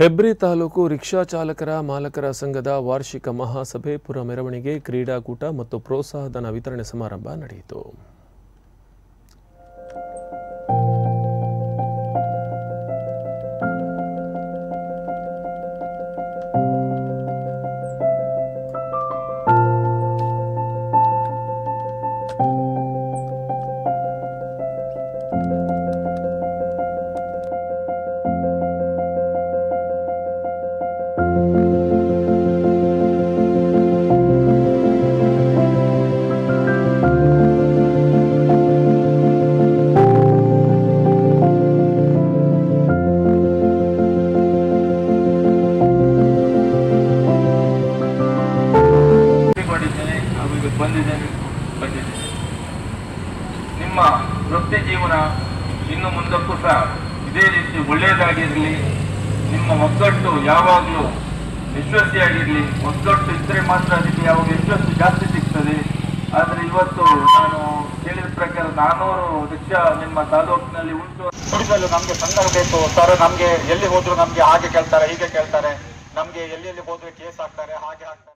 Hebri taluk rickshaw ಚಾಲಕರ ಮಾಲಕರ ಸಂಘದ ವಾರ್ಷಿಕ ಮಹಾಸಭೆ ಪುರ ಮೆರವಣಿಗೆ ಕ್ರೀಡಾಕೂಟ ಮತ್ತು ಪ್ರೋತ್ಸಾಹಧನ ವಿತರಣೆ ಸಮಾರಂಭ ನಡೆಯಿತು. ನಿಮ್ಮ ವೃತ್ತಿ ಜೀವನ ಇನ್ನು ಮುಂದಕ್ಕೂ ಸಹ ಇದೇ ರೀತಿ ಒಳ್ಳೆಯದಾಗಿರಲಿ. ನಿಮ್ಮ ಒಗ್ಗಟ್ಟು ಯಾವಾಗಲೂ ಯಶಸ್ವಿಯಾಗಿರಲಿ. ಒಗ್ಗಟ್ಟು ಇದ್ದರೆ ಮಾತ್ರ ಅದಕ್ಕೆ ಯಾವಾಗ ಯಶಸ್ಸು ಜಾಸ್ತಿ ಸಿಗ್ತದೆ. ಆದರೆ ಇವತ್ತು ನಾನು ಕೇಳಿದ ಪ್ರಕಾರ 400 ರಿಕ್ಷಾ ನಿಮ್ಮ ತಾಲೂಕಿನಲ್ಲಿ ಉಂಟು. ನುಡಿಸಲು ನಮಗೆ ಸಂಘ ಬೇಕು ಸರ್. ನಮಗೆ ಎಲ್ಲಿ ಹೋದ್ರು ನಮಗೆ ಹಾಗೆ ಕೇಳ್ತಾರೆ, ಹೀಗೆ ಕೇಳ್ತಾರೆ. ನಮಗೆ ಎಲ್ಲಿ ಹೋದ್ರೆ ಕೇಸ್ ಹಾಕ್ತಾರೆ, ಹಾಗೆ ಹಾಕ್ತಾರೆ.